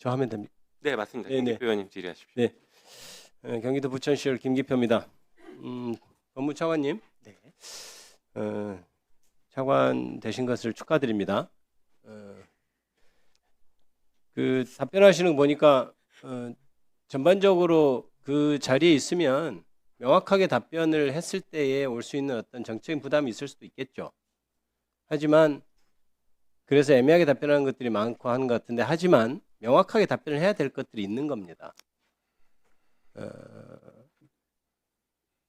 저 하면 됩니까? 네, 맞습니다. 네네. 김기표 의원님 질의하십시오. 네. 경기도 부천시열 김기표입니다. 법무차관님, 네. 차관 되신 것을 축하드립니다. 그 답변하시는 거 보니까 전반적으로 그 자리에 있으면 명확하게 답변을 했을 때에 올 수 있는 어떤 정책적인 부담이 있을 수도 있겠죠. 하지만 그래서 애매하게 답변하는 것들이 많고 하는 것 같은데, 하지만 명확하게 답변을 해야 될 것들이 있는 겁니다.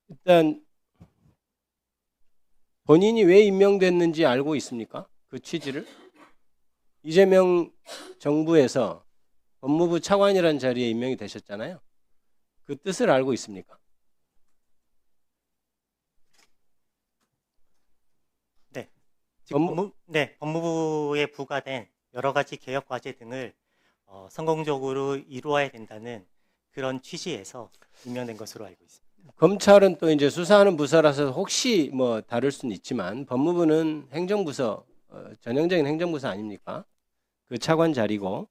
일단 본인이 왜 임명됐는지 알고 있습니까? 그 취지를? 이재명 정부에서 법무부 차관이라는 자리에 임명이 되셨잖아요. 그 뜻을 알고 있습니까? 네. 지금 법무부에 부과된 여러 가지 개혁 과제 등을 성공적으로 이루어야 된다는 그런 취지에서 임명된 것으로 알고 있습니다. 검찰은 또 이제 수사하는 부서라서 혹시 뭐 다를 수는 있지만 법무부는 행정부서, 전형적인 행정부서 아닙니까? 그 차관 자리고,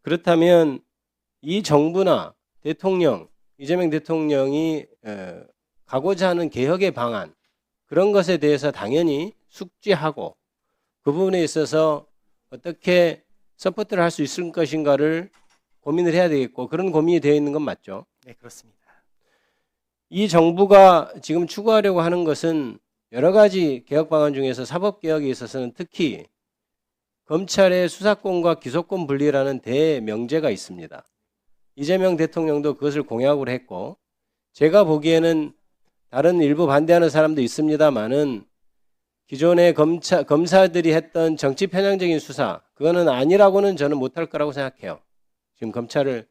그렇다면 이 정부나 대통령, 이재명 대통령이 가고자 하는 개혁의 방안, 그런 것에 대해서 당연히 숙지하고 그 부분에 있어서 어떻게 서포트를 할 수 있을 것인가를 고민을 해야 되겠고, 그런 고민이 되어 있는 건 맞죠? 네, 그렇습니다. 이 정부가 지금 추구하려고 하는 것은 여러 가지 개혁 방안 중에서 사법개혁에 있어서는 특히 검찰의 수사권과 기소권 분리라는 대명제가 있습니다. 이재명 대통령도 그것을 공약으로 했고, 제가 보기에는 다른 일부 반대하는 사람도 있습니다만은 기존의 검사들이 했던 정치 편향적인 수사, 그거는 아니라고는 저는 못할 거라고 생각해요. 지금 검찰을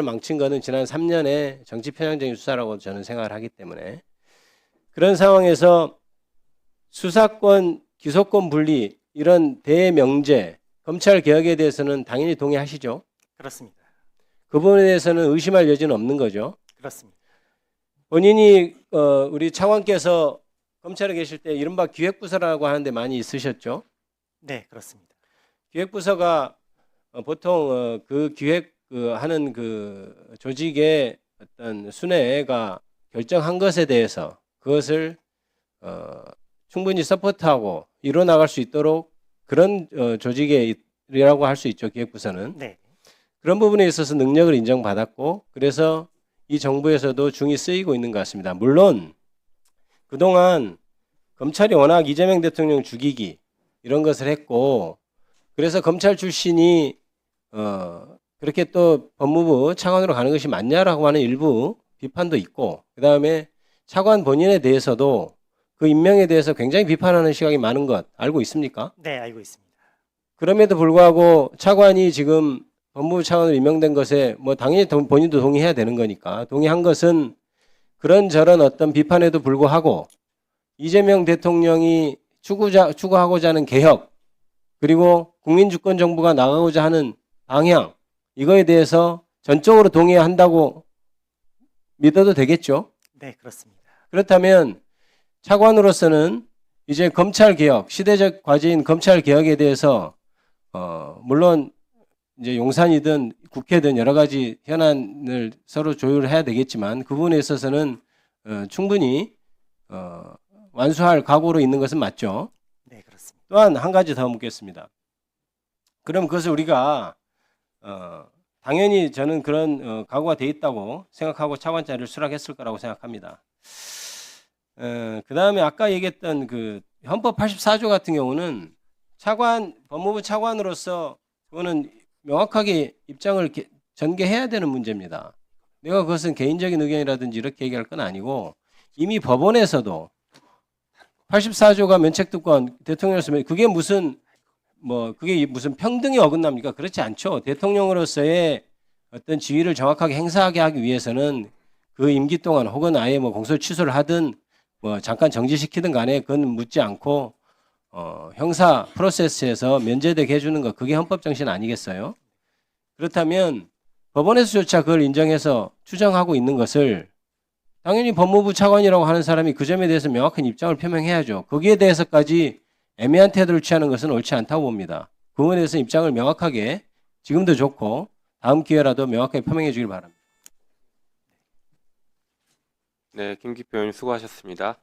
망친 거는 지난 3년의 정치 편향적인 수사라고 저는 생각을 하기 때문에, 그런 상황에서 수사권, 기소권 분리, 이런 대명제, 검찰 개혁에 대해서는 당연히 동의하시죠? 그렇습니다. 그 부분에 대해서는 의심할 여지는 없는 거죠. 그렇습니다. 본인이 우리 차관께서 검찰에 계실 때 이른바 기획부서라고 하는데 많이 있으셨죠? 네, 그렇습니다. 기획부서가 보통 그 하는 그 조직의 어떤 순회가 결정한 것에 대해서 그것을 충분히 서포트하고 이뤄나갈 수 있도록 그런 조직이라고 할 수 있죠. 기획부서는. 네. 그런 부분에 있어서 능력을 인정받았고, 그래서 이 정부에서도 중이 쓰이고 있는 것 같습니다. 물론 그동안 검찰이 워낙 이재명 대통령 죽이기 이런 것을 했고, 그래서 검찰 출신이 그렇게 또 법무부 차관으로 가는 것이 맞냐라고 하는 일부 비판도 있고, 그 다음에 차관 본인에 대해서도 그 임명에 대해서 굉장히 비판하는 시각이 많은 것 알고 있습니까? 네, 알고 있습니다. 그럼에도 불구하고 차관이 지금 법무부 차관으로 임명된 것에 뭐 당연히 본인도 동의해야 되는 거니까, 동의한 것은 그런저런 어떤 비판에도 불구하고 이재명 대통령이 추구하고자 하는 개혁, 그리고 국민주권 정부가 나가고자 하는 방향, 이거에 대해서 전적으로 동의한다고 믿어도 되겠죠? 네, 그렇습니다. 그렇다면 차관으로서는 이제 검찰 개혁, 시대적 과제인 검찰 개혁에 대해서 물론 이제 용산이든 국회든 여러 가지 현안을 서로 조율해야 되겠지만, 그 부분에 있어서는 충분히 완수할 각오로 있는 것은 맞죠. 네, 그렇습니다. 또한 한 가지 더 묻겠습니다. 그럼 그것을 우리가 당연히 저는 그런 각오가 돼 있다고 생각하고 차관 자리를 수락했을 거라고 생각합니다. 그 다음에 아까 얘기했던 그 헌법 84조 같은 경우는 법무부 차관으로서 그거는 명확하게 입장을 전개해야 되는 문제입니다. 내가 그것은 개인적인 의견이라든지 이렇게 얘기할 건 아니고, 이미 법원에서도 84조가 면책특권 대통령으로서 그게 무슨 평등이 어긋납니까? 그렇지 않죠. 대통령으로서의 어떤 지위를 정확하게 행사하게 하기 위해서는 그 임기 동안 혹은 아예 뭐 공소 취소를 하든 뭐 잠깐 정지시키든 간에 그건 묻지 않고 형사 프로세스에서 면제되게 해주는 것, 그게 헌법 정신 아니겠어요? 그렇다면 법원에서조차 그걸 인정해서 추정하고 있는 것을 당연히 법무부 차관이라고 하는 사람이 그 점에 대해서 명확한 입장을 표명해야죠. 거기에 대해서까지 애매한 태도를 취하는 것은 옳지 않다고 봅니다. 그 부분에 대해서 입장을 명확하게 지금도 좋고 다음 기회라도 명확하게 표명해 주길 바랍니다. 네, 김기표 의원님 수고하셨습니다.